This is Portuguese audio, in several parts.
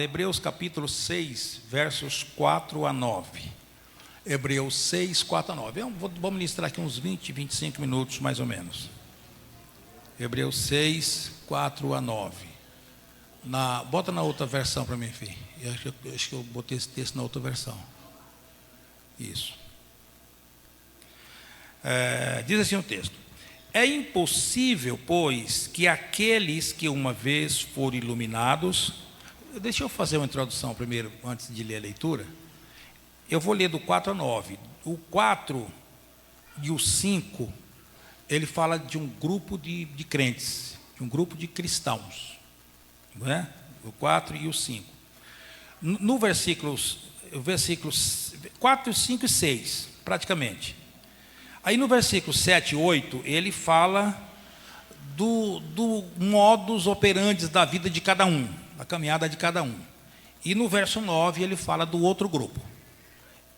Hebreus capítulo 6, versos 4 a 9. Hebreus 6, 4 a 9. Vou ministrar aqui uns 20, 25 minutos mais ou menos. Hebreus 6, 4 a 9. Bota na outra versão para mim, filho. Acho que eu botei esse texto na outra versão. Isso. Diz assim o texto: é impossível, pois, que aqueles que uma vez foram iluminados... Deixa eu fazer uma introdução primeiro, antes de ler a leitura. Eu vou ler do 4 a 9. O 4 e o 5, ele fala de um grupo de crentes, de um grupo de cristãos. Não é? O 4 e o 5. No versículos 4, 5 e 6, praticamente. Aí no versículo 7 e 8, ele fala do modus operandi da vida de cada um, a caminhada de cada um. E no verso 9 ele fala do outro grupo.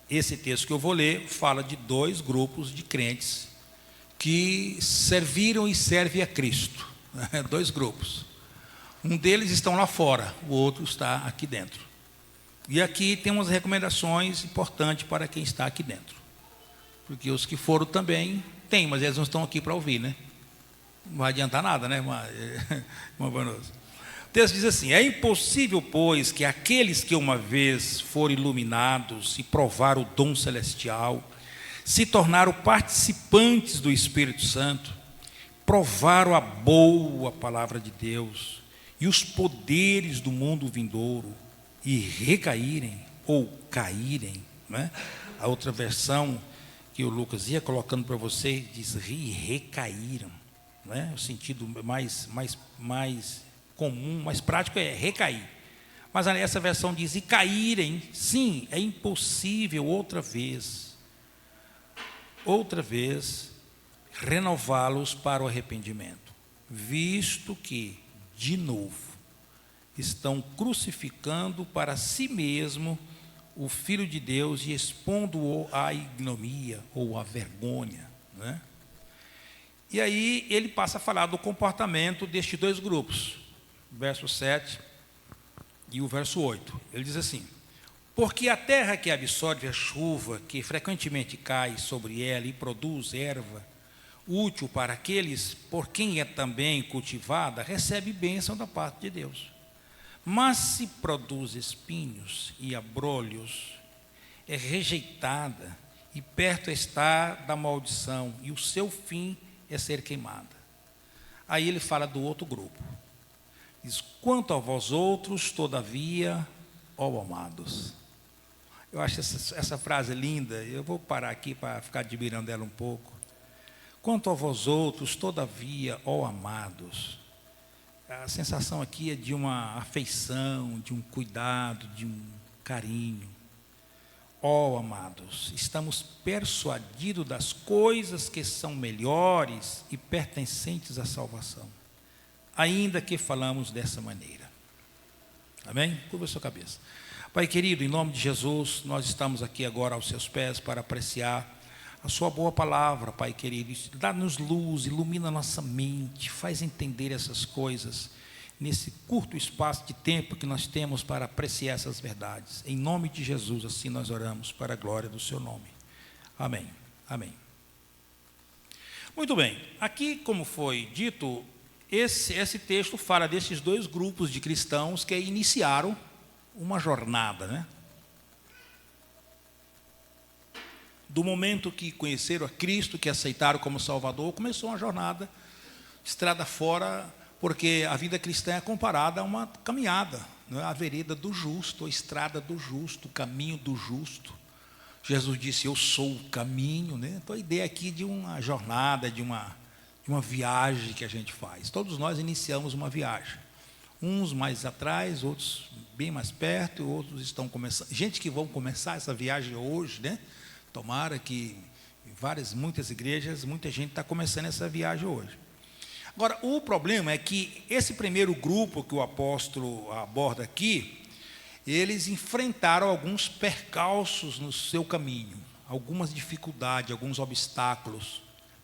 Esse texto que eu vou ler fala de dois grupos de crentes que serviram e servem a Cristo. Dois grupos. Um deles estão lá fora, o outro está aqui dentro. E aqui tem umas recomendações importantes para quem está aqui dentro. Porque os que foram também têm, mas eles não estão aqui para ouvir, né? Não vai adiantar nada, né, irmã Vanosa? O texto diz assim: é impossível, pois, que aqueles que uma vez foram iluminados e provaram o dom celestial, se tornaram participantes do Espírito Santo, provaram a boa palavra de Deus e os poderes do mundo vindouro, e recaírem ou caírem, né? A outra versão que o Lucas ia colocando para vocês diz recaíram, né? O sentido mais comum, mais prático é recair. Mas essa versão diz e caírem. Sim, é impossível outra vez renová-los para o arrependimento, visto que, de novo, estão crucificando para si mesmo o Filho de Deus e expondo-o à ignomia ou à vergonha, né? E aí ele passa a falar do comportamento destes dois grupos, verso 7 e o verso 8. Ele diz assim: porque a terra que absorve a chuva, que frequentemente cai sobre ela e produz erva, útil para aqueles por quem é também cultivada, recebe bênção da parte de Deus. Mas se produz espinhos e abrolhos, é rejeitada e perto está da maldição, e o seu fim é ser queimada. Aí ele fala do outro grupo. Diz: quanto a vós outros, todavia, ó amados. Eu acho essa frase linda. Eu vou parar aqui para ficar admirando ela um pouco. Quanto a vós outros, todavia, ó amados. A sensação aqui é de uma afeição, de um cuidado, de um carinho. Ó amados, estamos persuadidos das coisas que são melhores e pertencentes à salvação, ainda que falamos dessa maneira. Amém? Curva a sua cabeça. Pai querido, em nome de Jesus, nós estamos aqui agora aos seus pés para apreciar a sua boa palavra, Pai querido. Dá-nos luz, ilumina a nossa mente, faz entender essas coisas nesse curto espaço de tempo que nós temos para apreciar essas verdades. Em nome de Jesus, assim nós oramos para a glória do seu nome. Amém. Amém. Muito bem. Aqui, como foi dito, esse texto fala desses dois grupos de cristãos que iniciaram uma jornada, né? Do momento que conheceram a Cristo, que aceitaram como Salvador, começou uma jornada, estrada fora, porque a vida cristã é comparada a uma caminhada, não é? A vereda do justo, a estrada do justo, o caminho do justo. Jesus disse: eu sou o caminho, né? Então a ideia aqui de uma jornada, de uma viagem que a gente faz. Todos nós iniciamos uma viagem. Uns mais atrás, outros bem mais perto, outros estão começando. Gente que vão começar essa viagem hoje, né? Tomara que em muitas igrejas, muita gente está começando essa viagem hoje. Agora, o problema é que esse primeiro grupo que o apóstolo aborda aqui, eles enfrentaram alguns percalços no seu caminho, algumas dificuldades, alguns obstáculos,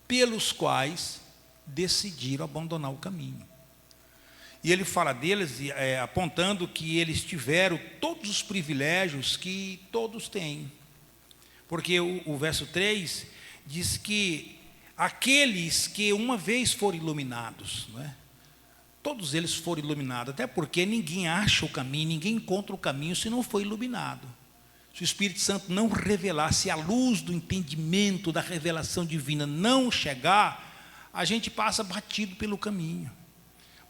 pelos quais decidiram abandonar o caminho. E ele fala deles, apontando que eles tiveram todos os privilégios que todos têm. Porque o verso 3 diz que aqueles que uma vez foram iluminados, não é? Todos eles foram iluminados, até porque ninguém acha o caminho, ninguém encontra o caminho se não for iluminado. Se o Espírito Santo não revelar, se a luz do entendimento, da revelação divina não chegar, a gente passa batido pelo caminho.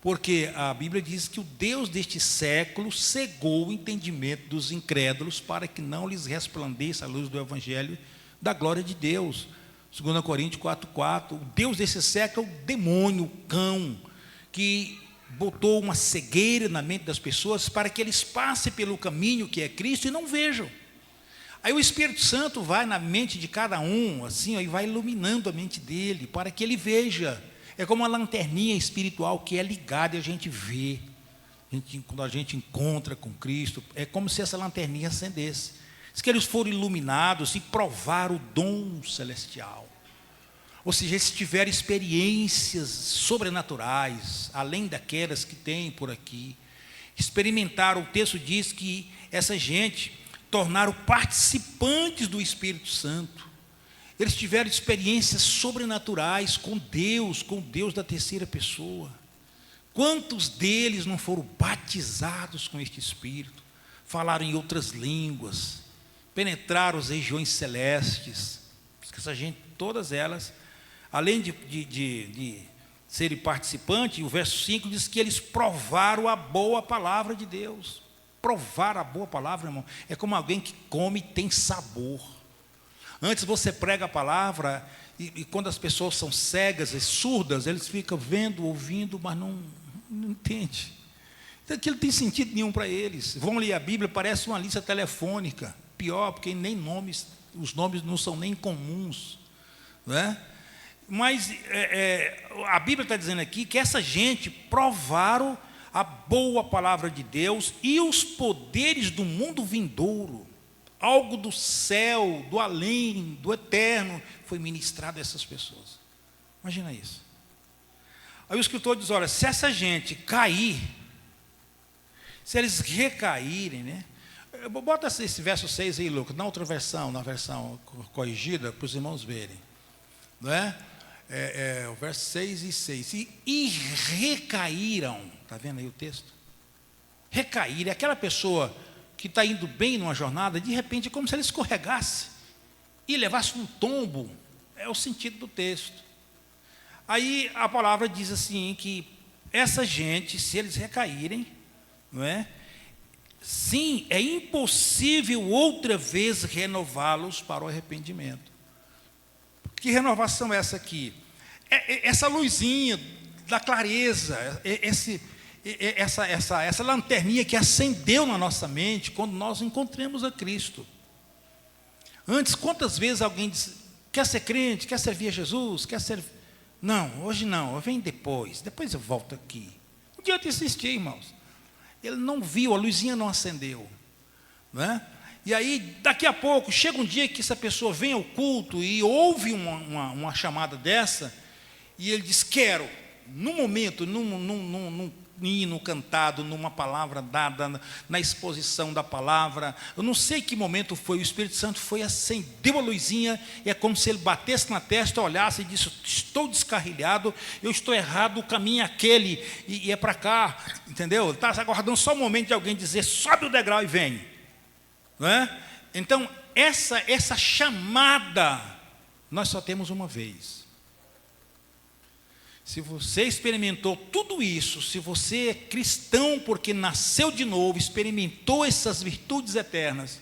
Porque a Bíblia diz que o Deus deste século cegou o entendimento dos incrédulos para que não lhes resplandeça a luz do Evangelho da glória de Deus. 2 Coríntios 4,4. O Deus desse século é o demônio, o cão, que botou uma cegueira na mente das pessoas para que eles passem pelo caminho que é Cristo e não vejam. Aí o Espírito Santo vai na mente de cada um, assim, ó, e vai iluminando a mente dele, para que ele veja. É como uma lanterninha espiritual que é ligada e a gente vê. Quando a gente encontra com Cristo, é como se essa lanterninha acendesse. Diz que eles foram iluminados e provaram o dom celestial. Ou seja, eles tiveram experiências sobrenaturais, além daquelas que tem por aqui. Experimentaram, o texto diz que essa gente tornaram participantes do Espírito Santo. Eles tiveram experiências sobrenaturais com Deus da terceira pessoa. Quantos deles não foram batizados com este Espírito? Falaram em outras línguas, penetraram as regiões celestes. Essa gente, todas elas, além de serem participantes, o verso 5 diz que eles provaram a boa palavra de Deus. Provar a boa palavra, irmão, é como alguém que come e tem sabor. Antes você prega a palavra, e quando as pessoas são cegas e surdas, eles ficam vendo, ouvindo, mas não entendem. Então, aquilo não tem sentido nenhum para eles. Vão ler a Bíblia, parece uma lista telefônica. Pior, porque nem nomes, os nomes não são nem comuns, não é? Mas a Bíblia está dizendo aqui que essa gente provaram a boa palavra de Deus e os poderes do mundo vindouro. Algo do céu, do além, do eterno, foi ministrado a essas pessoas. Imagina isso. Aí o escritor diz, olha, se essa gente cair, se eles recaírem, né? Bota esse verso 6 aí, Lucas, na outra versão, na versão corrigida, para os irmãos verem. Não é? O verso 6 e 6. E recaíram, está vendo aí o texto? Recaíram, aquela pessoa que está indo bem numa jornada, de repente é como se ele escorregasse e levasse um tombo, é o sentido do texto. Aí a palavra diz assim, que essa gente, se eles recaírem, não é? Sim, é impossível outra vez renová-los para o arrependimento. Que renovação é essa aqui? Essa luzinha da clareza, essa lanterninha que acendeu na nossa mente quando nós encontramos a Cristo. Antes, quantas vezes alguém disse, quer ser crente, quer servir a Jesus, quer ser... Não, hoje não, vem depois eu volto aqui. Não adianta insistir, irmãos. Ele não viu, a luzinha não acendeu, não é? E aí, daqui a pouco, chega um dia que essa pessoa vem ao culto e ouve uma chamada dessa, e ele diz, quero, no momento, num hino cantado, numa palavra dada, na exposição da palavra, eu não sei que momento foi, o Espírito Santo foi assim, deu a luzinha, e é como se ele batesse na testa, olhasse e disse, estou descarrilhado, eu estou errado, o caminho é aquele, e é para cá, entendeu? Ele está aguardando só o momento de alguém dizer, sobe o degrau e vem, não é? Então, essa chamada, nós só temos uma vez. Se você experimentou tudo isso, se você é cristão porque nasceu de novo, experimentou essas virtudes eternas,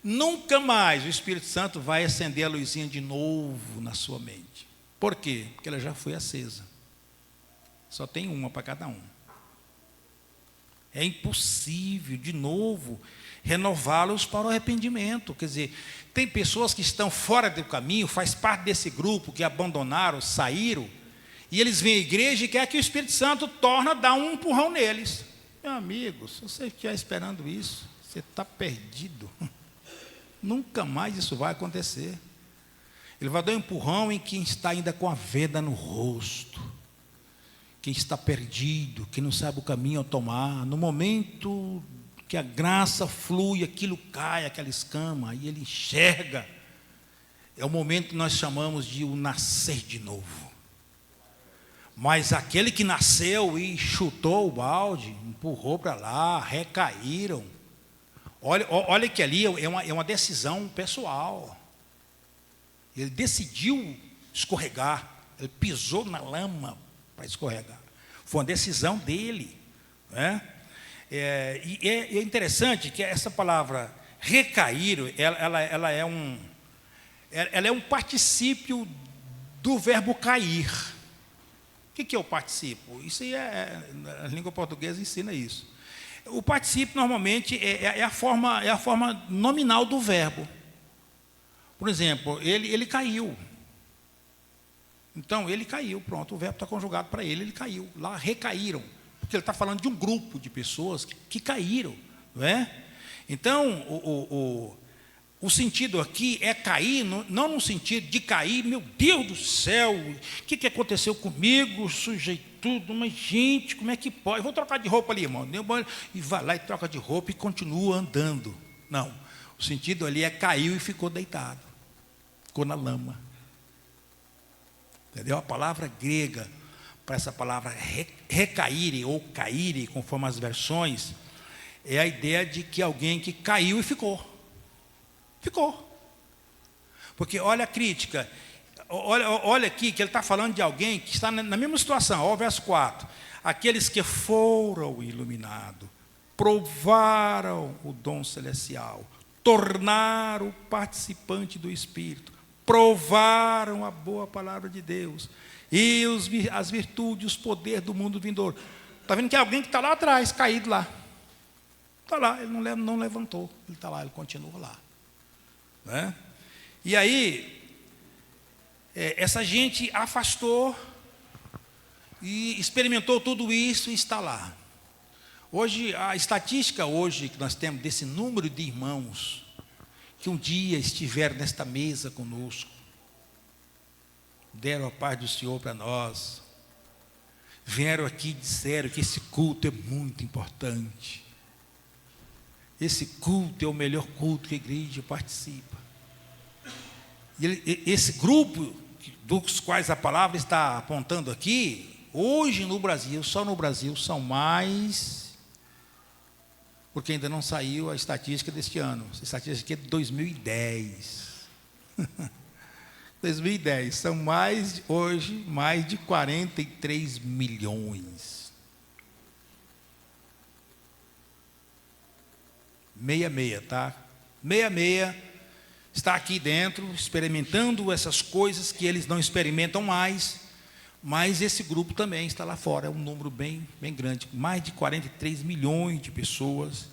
nunca mais o Espírito Santo vai acender a luzinha de novo na sua mente. Por quê? Porque ela já foi acesa. Só tem uma para cada um. É impossível, de novo, renová-los para o arrependimento. Quer dizer, tem pessoas que estão fora do caminho, faz parte desse grupo que abandonaram, saíram, e eles vêm à igreja e querem que o Espírito Santo dá um empurrão neles. Meu amigo, se você estiver esperando isso, você está perdido. Nunca mais isso vai acontecer. Ele vai dar um empurrão em quem está ainda com a venda no rosto, quem está perdido, quem não sabe o caminho a tomar, no momento que a graça flui, aquilo cai, aquela escama, aí ele enxerga. É o momento que nós chamamos de o nascer de novo. Mas aquele que nasceu e chutou o balde, empurrou para lá, recaíram. Olha que ali é uma decisão pessoal. Ele decidiu escorregar, ele pisou na lama para escorregar. Foi uma decisão dele, né? E é interessante que essa palavra recair, ela é um particípio do verbo cair. O que é o particípio? Isso aí a língua portuguesa ensina isso. O particípio normalmente é a forma nominal do verbo. Por exemplo, ele caiu. Então, ele caiu, pronto, o verbo está conjugado para ele caiu. Lá recaíram, porque ele está falando de um grupo de pessoas que caíram, não é? Então, o sentido aqui é cair, não no sentido de cair, meu Deus do céu, o que aconteceu comigo, sujei tudo, mas gente, como é que pode? Vou trocar de roupa ali, irmão. E vai lá e troca de roupa e continua andando. Não, o sentido ali é caiu e ficou deitado, ficou na lama. Entendeu? A palavra grega para essa palavra recair ou cair, conforme as versões, é a ideia de que alguém que caiu e ficou. Porque olha a crítica, olha aqui que ele está falando de alguém que está na mesma situação. Olha o verso 4. Aqueles que foram iluminados, provaram o dom celestial, tornaram participante do Espírito, provaram a boa palavra de Deus e as virtudes, os poderes do mundo vindouro. Está vendo que é alguém que está lá atrás, caído lá. Está lá, ele não levantou, ele está lá, ele continua lá. Né? E aí, essa gente afastou e experimentou tudo isso e está lá. Hoje, a estatística que nós temos desse número de irmãos que um dia estiveram nesta mesa conosco, deram a paz do Senhor para nós, vieram aqui e disseram que esse culto é muito importante. Esse culto é o melhor culto que a igreja participa. E esse grupo dos quais a palavra está apontando aqui, hoje no Brasil, só no Brasil, são mais... Porque ainda não saiu a estatística deste ano. A estatística é de 2010. 2010. São hoje, mais de 43 milhões. 66, tá? 66 está aqui dentro, experimentando essas coisas que eles não experimentam mais. Mas esse grupo também está lá fora, é um número bem grande, mais de 43 milhões de pessoas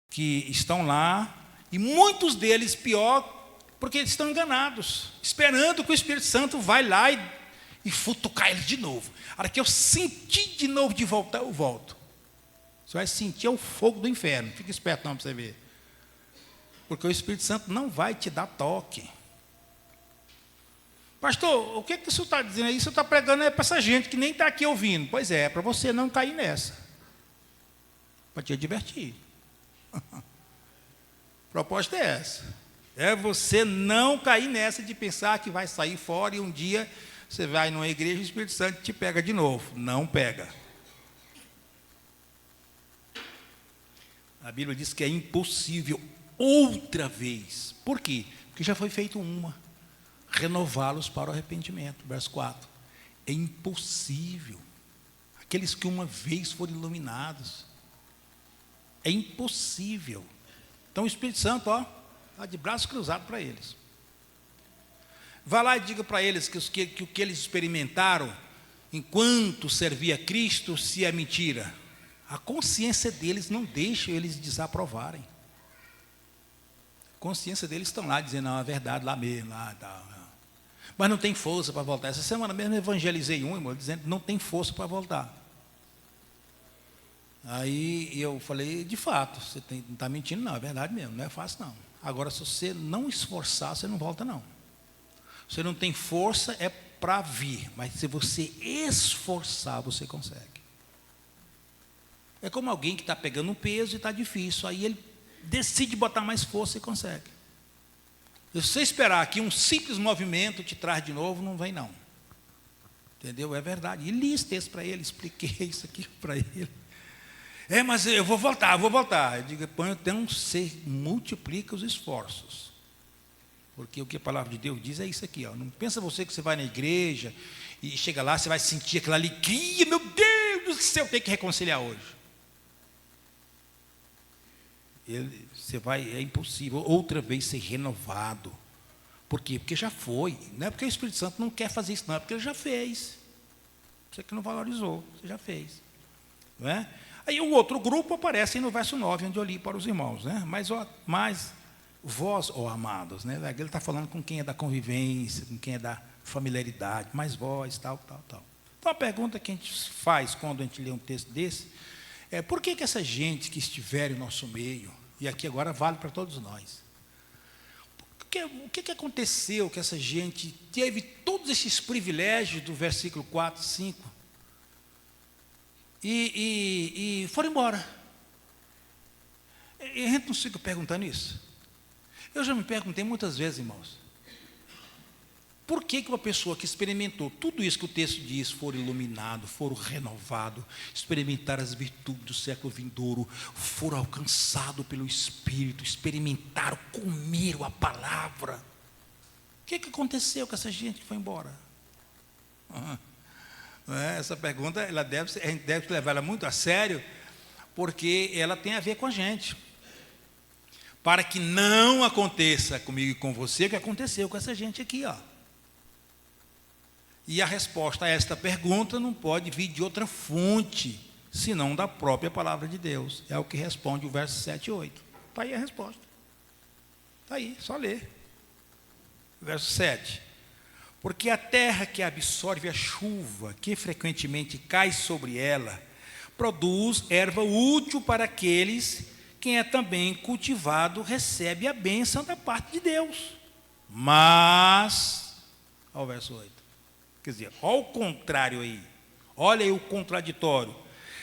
que estão lá, e muitos deles, pior, porque eles estão enganados, esperando que o Espírito Santo vai lá e futucar eles de novo. A hora que eu sentir de novo de voltar, eu volto. Você vai sentir o fogo do inferno, fica esperto não para você ver. Porque o Espírito Santo não vai te dar toque. Pastor, o que o senhor está dizendo aí? O senhor está pregando para essa gente que nem está aqui ouvindo. Pois é para você não cair nessa. Para te divertir. A proposta é essa. É você não cair nessa de pensar que vai sair fora e um dia você vai numa igreja e o Espírito Santo te pega de novo. Não pega. A Bíblia diz que é impossível outra vez. Por quê? Porque já foi feito uma. Renová-los para o arrependimento. Verso 4. É impossível. Aqueles que uma vez foram iluminados. É impossível. Então o Espírito Santo, está de braços cruzados para eles. Vá lá e diga para eles que o que eles experimentaram enquanto servia a Cristo se é mentira. A consciência deles não deixa eles desaprovarem. A consciência deles estão lá dizendo, não, é verdade, lá mesmo, lá tal. Mas não tem força para voltar. Essa semana mesmo eu evangelizei um irmão dizendo que não tem força para voltar. Aí eu falei, de fato, você não está mentindo não, é verdade mesmo, não é fácil não. Agora, se você não esforçar, você não volta não. Você não tem força, para vir, mas se você esforçar, você consegue. É como alguém que está pegando um peso e está difícil, aí ele decide botar mais força e consegue. Se você esperar que um simples movimento te traz de novo, não vem não. Entendeu? É verdade. E li esse texto para ele, expliquei isso aqui para ele. Mas eu vou voltar. Eu digo, então você multiplica os esforços. Porque o que a palavra de Deus diz é isso aqui. Não pensa você que você vai na igreja e chega lá, você vai sentir aquela alegria, meu Deus do céu, tem que reconciliar hoje. É impossível outra vez ser renovado. Por quê? Porque já foi. Não é porque o Espírito Santo não quer fazer isso, não, é porque ele já fez. Você que não valorizou, você já fez. Não é? Aí o outro grupo aparece no verso 9, onde eu li para os irmãos. Né? Mas vós, ó amados, né? Ele está falando com quem é da convivência, com quem é da familiaridade, mas vós, tal. Então a pergunta que a gente faz quando a gente lê um texto desse é: por que essa gente que estiver em nosso meio, e aqui agora vale para todos nós, o que aconteceu que essa gente teve todos esses privilégios do versículo 4, 5 e foram embora? E a gente não fica perguntando isso? Eu já me perguntei muitas vezes, irmãos, por que uma pessoa que experimentou tudo isso que o texto diz, foram iluminados, foram renovados, experimentaram as virtudes do século vindouro, foram alcançados pelo Espírito, experimentaram, comeram a palavra, o que aconteceu com essa gente que foi embora? Essa pergunta, a gente deve levar ela muito a sério, porque ela tem a ver com a gente. Para que não aconteça comigo e com você o que aconteceu com essa gente aqui, ó. E a resposta a esta pergunta não pode vir de outra fonte, senão da própria palavra de Deus. É o que responde o verso 7 e 8. Está aí a resposta. Está aí, só ler. Verso 7. Porque a terra que absorve a chuva, que frequentemente cai sobre ela, produz erva útil para aqueles quem é também cultivado recebe a bênção da parte de Deus. Mas, ao verso 8. Quer dizer, olha o contrário aí. Olha aí o contraditório.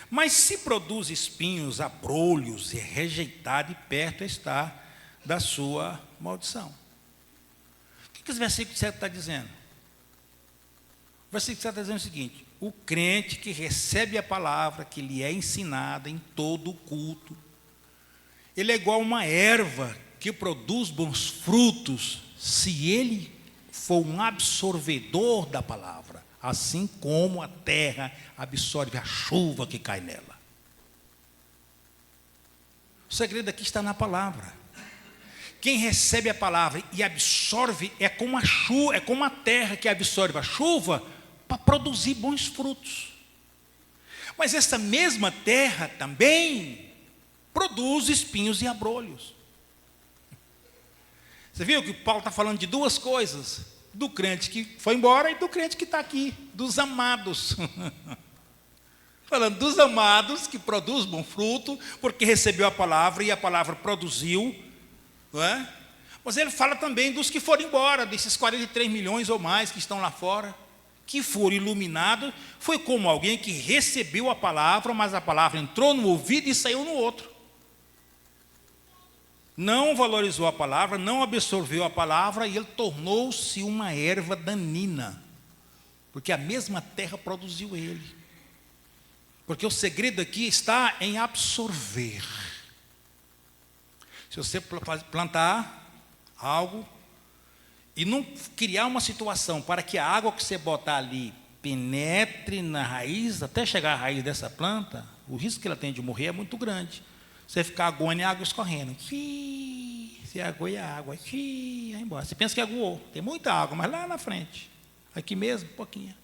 Mas se produz espinhos, abrolhos, é rejeitado e perto está da sua maldição. O que esse versículo 7 está dizendo? O versículo 7 está dizendo o seguinte: o crente que recebe a palavra que lhe é ensinada em todo o culto, ele é igual a uma erva que produz bons frutos, se ele for um absorvedor da palavra, assim como a terra absorve a chuva que cai nela. O segredo aqui está na palavra. Quem recebe a palavra e absorve é como a chuva, é como a terra que absorve a chuva para produzir bons frutos. Mas essa mesma terra também produz espinhos e abrolhos. Você viu que Paulo está falando de duas coisas: do crente que foi embora e do crente que está aqui, dos amados. Falando dos amados que produz bom fruto, porque recebeu a palavra e a palavra produziu, não é? Mas ele fala também dos que foram embora, desses 43 milhões ou mais que estão lá fora, que foram iluminados. Foi como alguém que recebeu a palavra, mas a palavra entrou no ouvido e saiu no outro. Não valorizou a palavra, não absorveu a palavra, e ele tornou-se uma erva danina, porque a mesma terra produziu ele. Porque o segredo aqui está em absorver. Se você plantar algo e não criar uma situação para que a água que você botar ali penetre na raiz, até chegar à raiz dessa planta, o risco que ela tem de morrer é muito grande. Você ficar aguando e a água escorrendo. Se aguou e a água. Vai embora. Você pensa que aguou. Tem muita água, mas lá na frente. Aqui mesmo, pouquinho.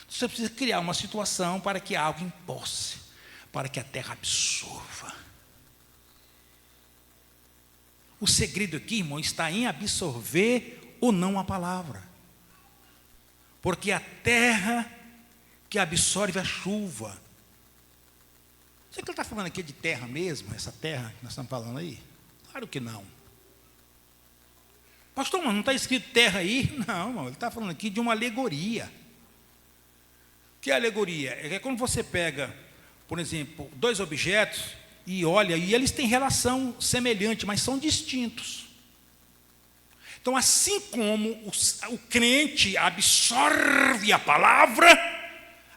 Você precisa criar uma situação para que a água emposse, para que a terra absorva. O segredo aqui, irmão, está em absorver ou não a palavra. Porque a terra que absorve a chuva. Será que ele está falando aqui de terra mesmo? Essa terra que nós estamos falando aí? Claro que não. Pastor, mas não está escrito terra aí? Não, irmão, ele está falando aqui de uma alegoria. O que é alegoria? É quando você pega, por exemplo, dois objetos e olha, e eles têm relação semelhante, mas são distintos. Então, assim como o crente absorve a palavra,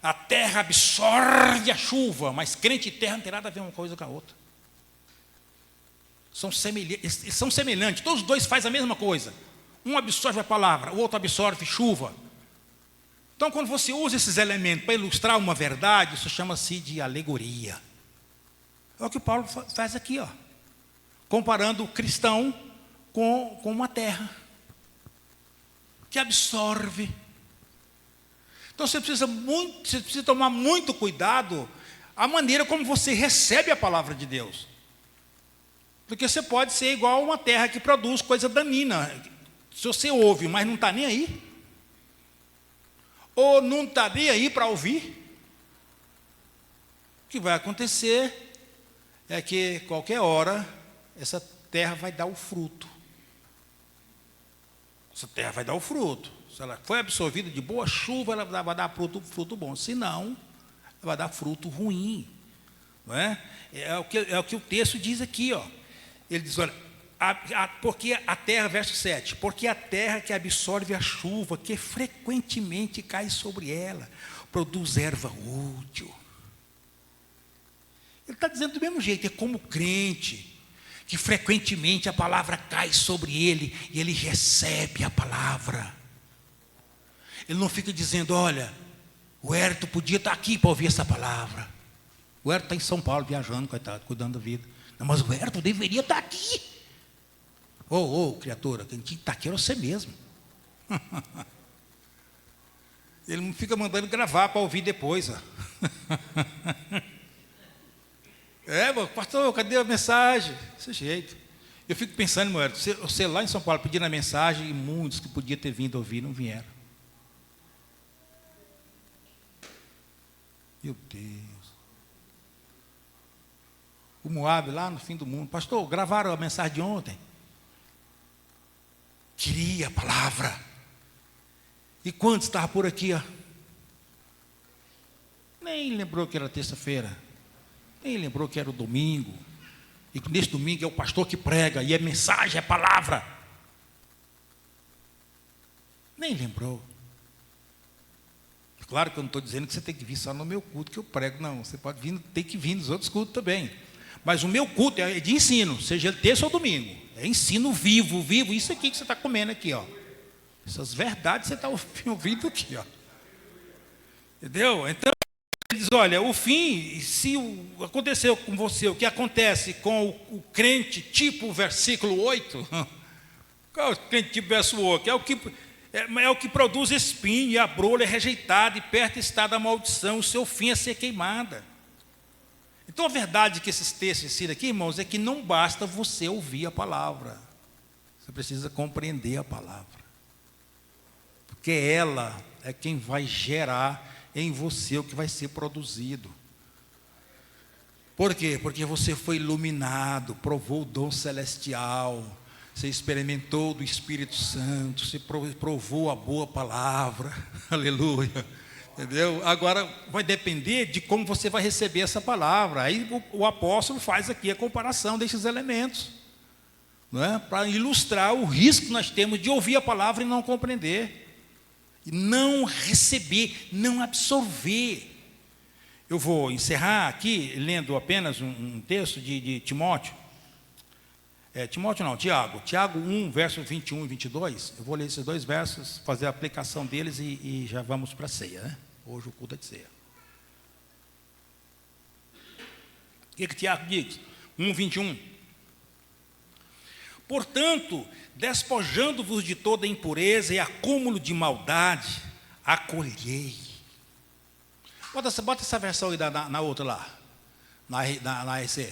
a terra absorve a chuva, mas crente e terra não tem nada a ver uma coisa com a outra. São semelhantes, todos os dois fazem a mesma coisa. Um absorve a palavra, o outro absorve chuva. Então, quando você usa esses elementos para ilustrar uma verdade, isso chama-se de alegoria. É o que Paulo faz aqui, ó, comparando o cristão com uma terra que absorve. Então você precisa tomar muito cuidado a maneira como você recebe a palavra de Deus. Porque você pode ser igual a uma terra que produz coisa danina. Se você ouve, mas não está nem aí, ou não está nem aí para ouvir, o que vai acontecer é que qualquer hora essa terra vai dar o fruto. Essa terra vai dar o fruto. Se ela foi absorvida de boa chuva, ela vai dar fruto bom. Se não, ela vai dar fruto ruim. Não é? É o que o texto diz aqui, ó. Ele diz, olha, porque a terra, verso 7, porque a terra que absorve a chuva, que frequentemente cai sobre ela, produz erva útil. Ele está dizendo do mesmo jeito, é como crente, que frequentemente a palavra cai sobre ele, e ele recebe a palavra. Ele não fica dizendo, olha, o Hérito podia estar aqui para ouvir essa palavra. O Hérito está em São Paulo viajando, coitado, cuidando da vida. Não, mas o Hérito deveria estar aqui. Criatura, quem tinha que estar aqui era você mesmo. Ele não fica mandando gravar para ouvir depois. Ó. Pastor, cadê a mensagem? Desse jeito. Eu fico pensando, meu Hérito, você lá em São Paulo pedindo a mensagem, e muitos que podiam ter vindo ouvir não vieram. Meu Deus. O Moab lá no fim do mundo. Pastor, gravaram a mensagem de ontem? Queria a palavra. E quantos estavam por aqui? Ó? Nem lembrou que era terça-feira. Nem lembrou que era o domingo. E que nesse domingo é o pastor que prega. E é mensagem, é palavra. Nem lembrou. Claro que eu não estou dizendo que você tem que vir só no meu culto que eu prego. Não, você pode vir, tem que vir nos outros cultos também. Mas o meu culto é de ensino, seja ele terça ou domingo. É ensino vivo. Isso aqui que você está comendo aqui, ó. Essas verdades você está ouvindo aqui, ó. Entendeu? Então, ele diz, olha, o fim, se aconteceu com você, o que acontece com o crente, tipo versículo 8, qual é o crente tipo verso 8? É o que produz espinho, e a brolha é rejeitada, e perto está da maldição, o seu fim é ser queimada. Então a verdade que esses textos ensinam aqui, irmãos, é que não basta você ouvir a palavra. Você precisa compreender a palavra. Porque ela é quem vai gerar em você o que vai ser produzido. Por quê? Porque você foi iluminado, provou o dom celestial, você experimentou do Espírito Santo, você provou a boa palavra. Aleluia. Entendeu? Agora vai depender de como você vai receber essa palavra. Aí o apóstolo faz aqui a comparação desses elementos, não é? Para ilustrar o risco que nós temos de ouvir a palavra e não compreender, e não receber, não absorver. Eu vou encerrar aqui lendo apenas um texto de Timóteo. Tiago 1, versos 21 e 22. Eu vou ler esses dois versos, fazer a aplicação deles e já vamos para a ceia, né? Hoje o culto é de ceia. O que Tiago diz? 1, 21. Portanto, despojando-vos de toda impureza e acúmulo de maldade, acolhei. Bota essa versão aí na outra lá, na EC.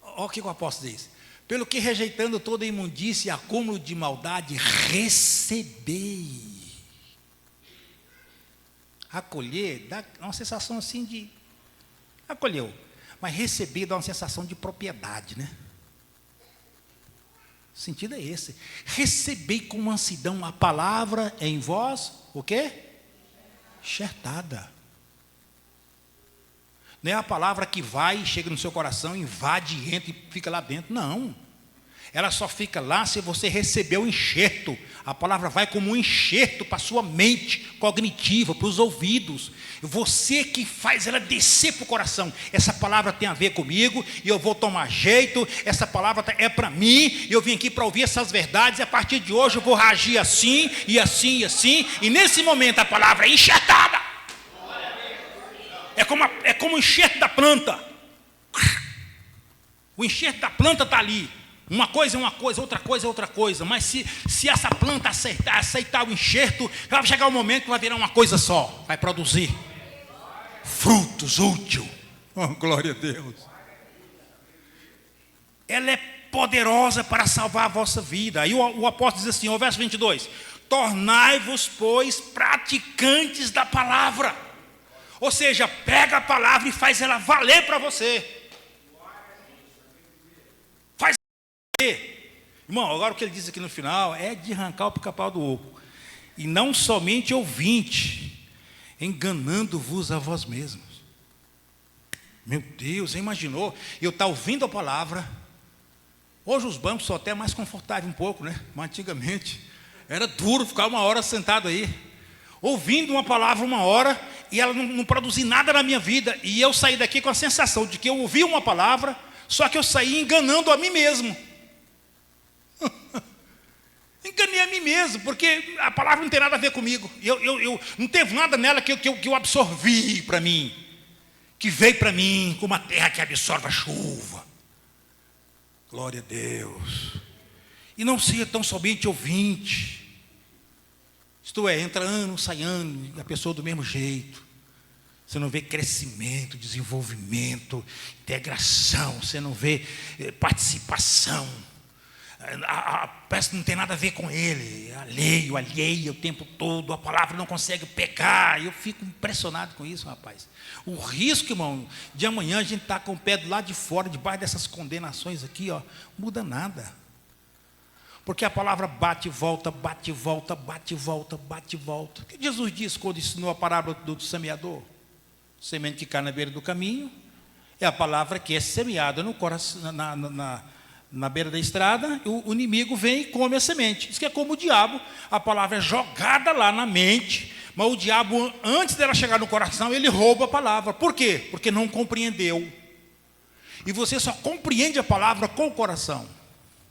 Olha o que o apóstolo diz. Pelo que rejeitando toda imundícia e acúmulo de maldade, recebei. Acolher dá uma sensação assim de... Acolheu. Mas receber dá uma sensação de propriedade, né? O sentido é esse. Recebei com mansidão a palavra em vós, o quê? Enxertada. Não é a palavra que vai, chega no seu coração, invade, entra e fica lá dentro. Não. Ela só fica lá se você receber o enxerto. A palavra vai como um enxerto para a sua mente cognitiva, para os ouvidos. Você que faz ela descer para o coração. Essa palavra tem a ver comigo e eu vou tomar jeito. Essa palavra é para mim. Eu vim aqui para ouvir essas verdades e a partir de hoje eu vou reagir assim e assim e assim. E nesse momento a palavra é enxertada. É como o enxerto da planta. O enxerto da planta está ali. Uma coisa é uma coisa, outra coisa é outra coisa. Mas se essa planta aceitar o enxerto, vai chegar um momento que vai virar uma coisa só. Vai produzir frutos úteis. Oh, glória a Deus. Ela é poderosa para salvar a vossa vida. Aí o apóstolo diz assim, o verso 22. Tornai-vos, pois, praticantes da palavra. Ou seja, pega a palavra e faz ela valer para você. Irmão, agora o que ele diz aqui no final é de arrancar o pica-pau do oco. E não somente ouvinte, enganando-vos a vós mesmos. Meu Deus, você imaginou? Eu estar ouvindo a palavra. Hoje os bancos são até mais confortáveis um pouco, né? Mas antigamente era duro ficar uma hora sentado aí, ouvindo uma palavra uma hora, e ela não produzir nada na minha vida. E eu saí daqui com a sensação de que eu ouvi uma palavra, só que eu saí enganando a mim mesmo. Enganei a mim mesmo, porque a palavra não tem nada a ver comigo. Eu não teve nada nela que eu absorvi para mim, que veio para mim como a terra que absorve a chuva. Glória a Deus. E não seja tão somente ouvinte. Isto é, entra ano, sai ano, e a pessoa do mesmo jeito. Você não vê crescimento, desenvolvimento, integração, você não vê participação. A peça não tem nada a ver com ele, alheia o tempo todo, a palavra não consegue pegar. Eu fico impressionado com isso, rapaz. O risco, irmão, de amanhã a gente estar com o pé do lado de fora, debaixo dessas condenações aqui, ó, muda nada. Porque a palavra bate e volta, bate e volta, bate e volta, bate e volta. O que Jesus disse quando ensinou a parábola do semeador? Semente que cai na beira do caminho é a palavra que é semeada no coração, na beira da estrada. O inimigo vem e come a semente. Isso que é como o diabo. A palavra é jogada lá na mente, mas o diabo, antes dela chegar no coração, ele rouba a palavra. Por quê? Porque não compreendeu. E você só compreende a palavra com o coração.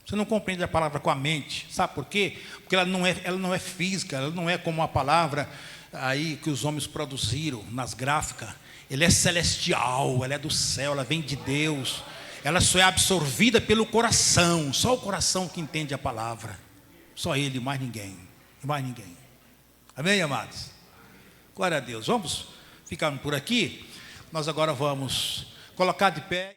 Você não compreende a palavra com a mente. Sabe por quê? Porque ela não é física, ela não é como a palavra aí que os homens produziram nas gráficas. Ela é celestial, ela é do céu, ela vem de Deus. Ela só é absorvida pelo coração. Só o coração que entende a palavra. Só ele, mais ninguém. Mais ninguém. Amém, amados? Glória a Deus. Vamos ficar por aqui. Nós agora vamos colocar de pé.